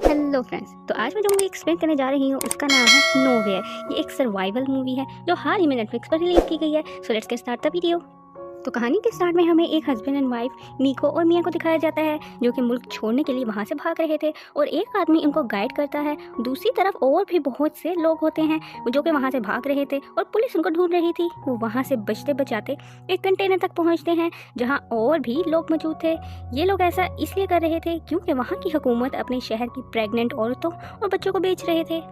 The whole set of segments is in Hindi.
हेलो फ्रेंड्स, तो आज मैं जो मूवी एक्सप्लेन करने जा रही हूँ उसका नाम है नोवेयर। ये एक सर्वाइवल मूवी है जो हाल ही में नेटफ्लिक्स पर रिलीज की गई है। So let's get start the video. तो कहानी के स्टार्ट में हमें एक हस्बैंड एंड वाइफ निको और मिया को दिखाया जाता है जो कि मुल्क छोड़ने के लिए वहाँ से भाग रहे थे और एक आदमी उनको गाइड करता है। दूसरी तरफ और भी बहुत से लोग होते हैं जो कि वहाँ से भाग रहे थे और पुलिस उनको ढूंढ रही थी। वो वहाँ से बचते बचाते एक कंटेनर तक पहुँचते हैं जहाँ और भी लोग मौजूद थे। ये लोग ऐसा इसलिए कर रहे थे क्योंकि वहाँ की हुकूमत अपने शहर की प्रेग्नेंट औरतों और बच्चों को बेच रहे थे।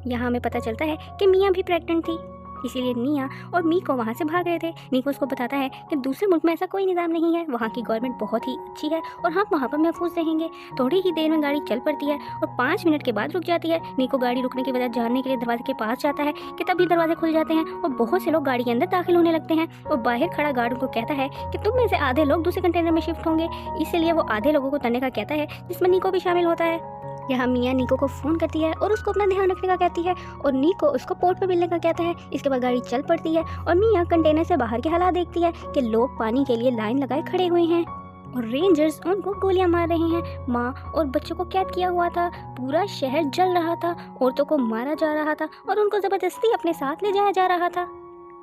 यहाँ हमें पता चलता है कि मिया भी प्रेग्नेंट थी, इसीलिए निया और मी को वहाँ से भाग रहे थे। निको उसको बताता है कि दूसरे मुल्क में ऐसा कोई निज़ाम नहीं है, वहाँ की गवर्नमेंट बहुत ही अच्छी है और हम वहाँ पर महफूज रहेंगे। थोड़ी ही देर में गाड़ी चल पड़ती है और 5 मिनट के बाद रुक जाती है। निको गाड़ी रुकने की वजह जानने के लिए दरवाजे के पास जाता है कि तभी दरवाजे खुल जाते हैं और बहुत से लोग गाड़ी के अंदर दाखिल होने लगते हैं और बाहर खड़ा गार्ड उनको कहता है कि तुम में से आधे लोग दूसरे कंटेनर में शिफ्ट होंगे। इसलिए वो आधे लोगों को उतरने का कहता है जिसमें निको भी शामिल होता है। यहाँ मिया निको को फ़ोन करती है और उसको अपना ध्यान रखने का कहती है और निको उसको पोर्ट पर मिलने का कहता है। इसके बाद गाड़ी चल पड़ती है और मिया कंटेनर से बाहर के हालात देखती है कि लोग पानी के लिए लाइन लगाए खड़े हुए हैं और रेंजर्स उनको गोलियां मार रहे हैं। माँ और बच्चों को कैद किया हुआ था, पूरा शहर जल रहा था, औरतों को मारा जा रहा था और उनको ज़बरदस्ती अपने साथ ले जाया जा रहा था।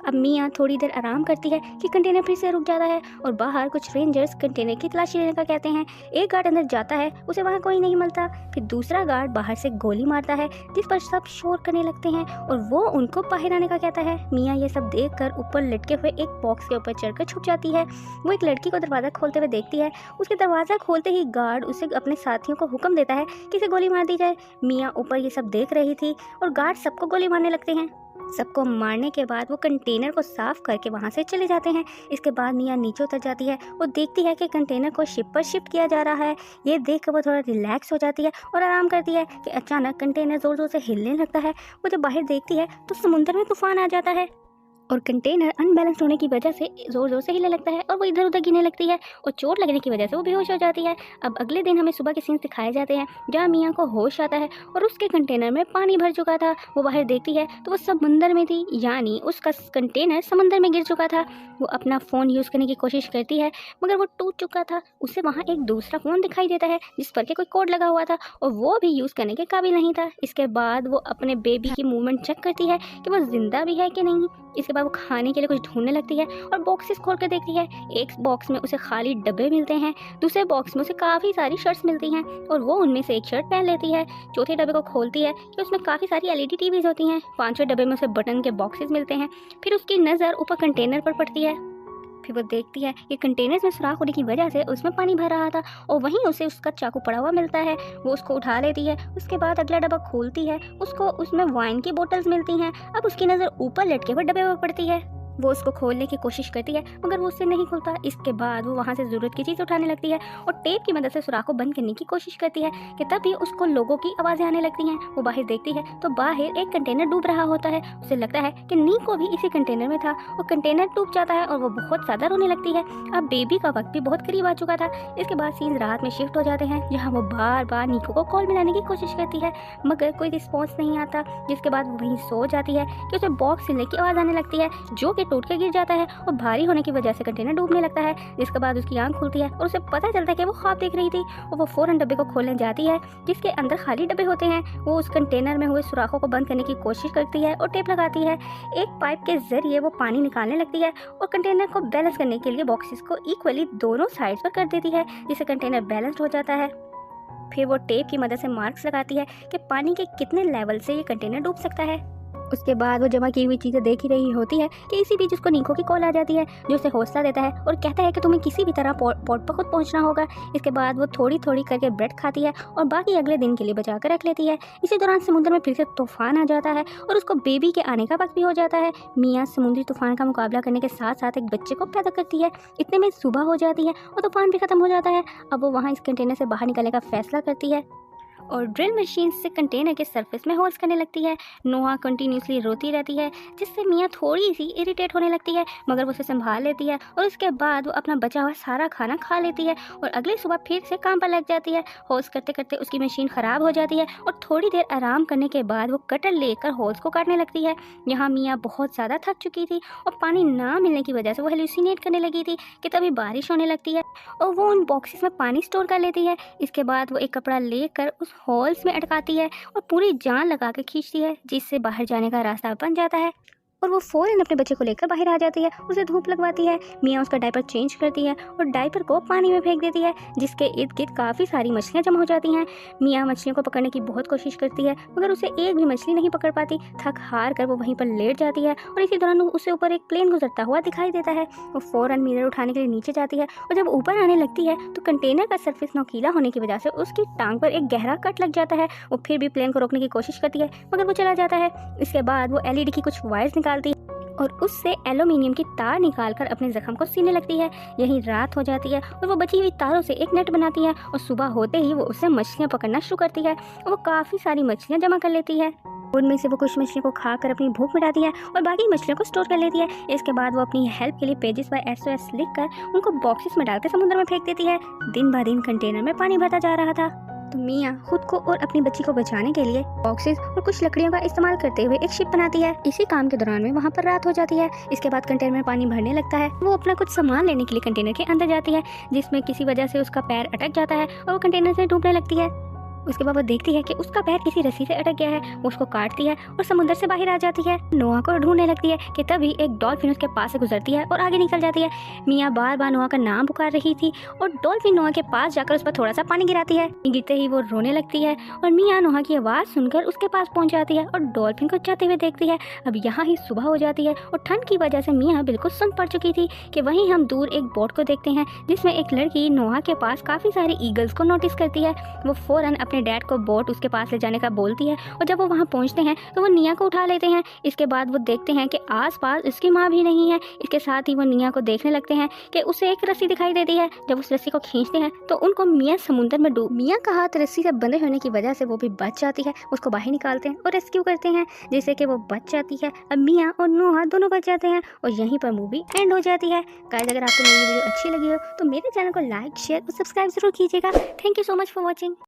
अब मिया थोड़ी देर आराम करती है कि कंटेनर फिर से रुक जाता है और बाहर कुछ रेंजर्स कंटेनर की तलाशी लेने का कहते हैं। एक गार्ड अंदर जाता है, उसे वहाँ कोई नहीं मिलता। फिर दूसरा गार्ड बाहर से गोली मारता है जिस पर सब शोर करने लगते हैं और वो उनको बाहर आने का कहता है। मिया ये सब देखकर ऊपर लटके हुए एक बॉक्स के ऊपर चढ़कर छुप जाती है। वो एक लड़की को दरवाज़ा खोलते हुए देखती है। उसके दरवाज़ा खोलते ही गार्ड उसे अपने साथियों को हुक्म देता है कि इसे गोली मार दी जाए। मिया ऊपर ये सब देख रही थी और गार्ड सबको गोली मारने लगते हैं। सबको मारने के बाद वो कंटेनर को साफ करके वहाँ से चले जाते हैं। इसके बाद मिया नीचे उतर जाती है और देखती है कि कंटेनर को शिप पर शिफ्ट किया जा रहा है। ये देख कर वो थोड़ा रिलैक्स हो जाती है और आराम करती है कि अचानक कंटेनर ज़ोर ज़ोर से हिलने लगता है। वो जब बाहर देखती है तो समुद्र में तूफान आ जाता है और कंटेनर अनबैलेंस होने की वजह से ज़ोर ज़ोर से हिलने लगता है और वो इधर उधर गिरने लगती है और चोट लगने की वजह से वो बेहोश हो जाती है। अब अगले दिन हमें सुबह के सीन्स दिखाए जाते हैं जहाँ मिया को होश आता है और उसके कंटेनर में पानी भर चुका था। वो बाहर देखती है तो वो समंदर में थी, यानी उसका कंटेनर समंदर में गिर चुका था। वो अपना फ़ोन यूज़ करने की कोशिश करती है मगर वो टूट चुका था। उसे वहाँ एक दूसरा फ़ोन दिखाई देता है जिस पर के कोई कोड लगा हुआ था और वो भी यूज़ करने के काबिल नहीं था। इसके बाद वो अपने बेबी की मूवमेंट चेक करती है कि वो जिंदा भी है कि नहीं। इसके बाद वो खाने के लिए कुछ ढूंढने लगती है और बॉक्सेस खोल कर देखती है। एक बॉक्स में उसे खाली डब्बे मिलते हैं, दूसरे बॉक्स में उसे काफ़ी सारी शर्ट्स मिलती हैं और वो उनमें से एक शर्ट पहन लेती है। चौथे डब्बे को खोलती है कि उसमें काफ़ी सारी एलईडी टीवीज़ होती हैं। पांचवें डब्बे में उसे बटन के बॉक्सेस मिलते हैं। फिर उसकी नज़र ऊपर कंटेनर पर पड़ती है। फिर वो देखती है कि कंटेनर्स में सुराख होने की वजह से उसमें पानी भर रहा था और वहीं उसे उसका चाकू पड़ा हुआ मिलता है। वो उसको उठा लेती है। उसके बाद अगला डब्बा खोलती है, उसको उसमें वाइन की बोतल्स मिलती हैं। अब उसकी नज़र ऊपर लटके हुए डब्बे पर पड़ती है। वो उसको खोलने की कोशिश करती है मगर वो उससे नहीं खुलता। इसके बाद वो वहाँ से ज़रूरत की चीज़ उठाने लगती है और टेप की मदद से सुराख को बंद करने की कोशिश करती है कि तभी उसको लोगों की आवाज़ें आने लगती हैं। वो बाहर देखती है तो बाहर एक कंटेनर डूब रहा होता है। उसे लगता है कि निको भी इसी कंटेनर में था और कंटेनर डूब जाता है और वो बहुत ज़्यादा रोने लगती है। अब बेबी का वक्त भी बहुत करीब आ चुका था। इसके बाद सीन रात में शिफ्ट हो जाते हैं जहाँ वो बार बार निको को कॉल मिलाने की कोशिश करती है मगर कोई रिस्पॉन्स नहीं आता। जिसके बाद वो वहीं सो जाती है कि उसे बॉक्स हिलने की आवाज़ आने लगती है जो टूट के गिर जाता है और भारी होने की वजह से कंटेनर डूबने लगता है। जिसके बाद उसकी आंख खुलती है और उसे पता चलता है कि वो ख्वाब देख रही थी और वो फौरन डब्बे को खोलने जाती है जिसके अंदर खाली डब्बे होते हैं। वो उस कंटेनर में हुए सुराखों को बंद करने की कोशिश करती है और टेप लगाती है। एक पाइप के जरिए वो पानी निकालने लगती है और कंटेनर को बैलेंस करने के लिए बॉक्सेस को इक्वली दोनों साइड्स पर कर देती है जिससे कंटेनर बैलेंस हो जाता है। फिर वो टेप की मदद से मार्क्स लगाती है कि पानी के कितने लेवल से ये कंटेनर डूब सकता है। उसके बाद वो जमा की हुई चीज़ें देख ही रही होती है कि इसी बीच उसको निको की कॉल आ जाती है जो उसे हौसला देता है और कहता है कि तुम्हें किसी भी तरह पोर्ट पर खुद पहुंचना होगा। इसके बाद वो थोड़ी थोड़ी करके ब्रेड खाती है और बाकी अगले दिन के लिए बचा कर रख लेती है। इसी दौरान समुद्र में फिर से तूफान आ जाता है और उसको बेबी के आने का वक्त भी हो जाता है। मिया समुद्री तूफान का मुकाबला करने के साथ साथ एक बच्चे को पैदा करती है। इतने में सुबह हो जाती है और तूफान भी खत्म हो जाता है। अब वो वहाँ इस कंटेनर से बाहर निकलने का फैसला करती है और ड्रिल मशीन से कंटेनर के सरफेस में होल्स करने लगती है। नोहा कंटिन्यूसली रोती रहती है जिससे मिया थोड़ी सी इरिटेट होने लगती है मगर वो उसे संभाल लेती है और उसके बाद वो अपना बचा हुआ सारा खाना खा लेती है और अगली सुबह फिर से काम पर लग जाती है। होल्स करते करते उसकी मशीन ख़राब हो जाती है और थोड़ी देर आराम करने के बाद वो कटर लेकर होल्स को काटने लगती है। यहाँ मिया बहुत ज़्यादा थक चुकी थी और पानी ना मिलने की वजह से वो हेलुसिनेट करने लगी थी कि तभी बारिश होने लगती है और वो उन बॉक्सेस में पानी स्टोर कर लेती है। इसके बाद वो एक कपड़ा लेकर उस उस होल्स में अटकाती है और पूरी जान लगा के खींचती है, जिससे बाहर जाने का रास्ता बन जाता है और वो फ़ौरन अपने बच्चे को लेकर बाहर आ जाती है। उसे धूप लगवाती है। मियाँ उसका डायपर चेंज करती है और डायपर को पानी में फेंक देती है, जिसके इर्द गिर्द काफ़ी सारी मछलियाँ जमा हो जाती हैं। मियाँ मछलियों को पकड़ने की बहुत कोशिश करती है, मगर उसे एक भी मछली नहीं पकड़ पाती। थक हार कर वो वहीं पर लेट जाती है और इसी दौरान उसे ऊपर एक प्लेन गुजरता हुआ दिखाई देता है। वो फ़ौरन मिरर उठाने के लिए नीचे जाती है और जब ऊपर आने लगती है तो कंटेनर का सरफेस नोकीला होने की वजह से उसकी टांग पर एक गहरा कट लग जाता है। वो फिर भी प्लेन को रोकने की कोशिश करती है, मगर वो चला जाता है। इसके बाद वो एलईडी की कुछ वायर्स निकालती है और उससे एल्यूमिनियम की तार निकालकर अपने जख्म को सीने लगती है। यही रात हो जाती है और वो बची हुई तारों से एक नेट बनाती है और सुबह होते ही वो उससे मछलियाँ पकड़ना शुरू करती है और वो काफ़ी सारी मछलियाँ जमा कर लेती है। उनमें से वो कुछ मछलियों को खाकर अपनी भूख मिटाती है और बाकी मछलियों को स्टोर कर लेती है। इसके बाद वो अपनी हेल्प के लिए पेजेस बाय SOS लिखकर उनको बॉक्सेस में डालकर समुद्र में फेंक देती है। दिन ब दिन कंटेनर में पानी भरता जा रहा था, तो मियाँ खुद को और अपनी बच्ची को बचाने के लिए बॉक्सेस और कुछ लकड़ियों का इस्तेमाल करते हुए एक शिप बनाती है। इसी काम के दौरान में वहाँ पर रात हो जाती है। इसके बाद कंटेनर में पानी भरने लगता है। वो अपना कुछ सामान लेने के लिए कंटेनर के अंदर जाती है, जिसमें किसी वजह से उसका पैर अटक जाता है और वो कंटेनर से डूबने लगती है। उसके बाद वो देखती है कि उसका पैर किसी रस्सी से अटक गया है। वो उसको काटती है और समुद्र से बाहर आ जाती है। नोआ को ढूंढने लगती है कि तभी एक डॉल्फिन उसके पास से गुजरती है और आगे निकल जाती है। मियाँ बार बार नोआ का नाम पुकार रही थी और डॉल्फिन नोआ के पास जाकर उस पर थोड़ा सा पानी गिराती है। गिरते ही वो रोने लगती है और मियाँ नोआ की आवाज़ सुनकर उसके पास पहुंच जाती है और डॉल्फिन को जाते हुए देखती है। अब यहाँ ही सुबह हो जाती है और ठंड की वजह से मियाँ बिल्कुल सुन पड़ चुकी थी कि वहीं हम दूर एक बोट को देखते हैं, जिसमें एक लड़की नोआ के पास काफ़ी सारे ईगल्स को नोटिस करती है। वो फ़ौरन अपने डैड को बोट उसके पास ले जाने का बोलती है और जब वो वहाँ पहुँचते हैं तो वो निया को उठा लेते हैं। इसके बाद वो देखते हैं कि आसपास उसकी माँ भी नहीं है। इसके साथ ही वो निया को देखने लगते हैं कि उसे एक रस्सी दिखाई देती है। जब उस रस्सी को खींचते हैं तो उनको मियाँ समुद्र में डूब मियाँ का हाथ रस्सी से बंधे होने की वजह से वो भी बच जाती है। उसको बाहर निकालते हैं और रेस्क्यू करते हैं, जिससे कि वो बच जाती है। अब मियाँ और नोहा दोनों बच जाते हैं और यहीं पर मूवी एंड हो जाती है। गाइस, अगर आपको मेरी वीडियो अच्छी लगी हो तो मेरे चैनल को लाइक, शेयर और सब्सक्राइब जरूर कीजिएगा। Thank you so much for watching.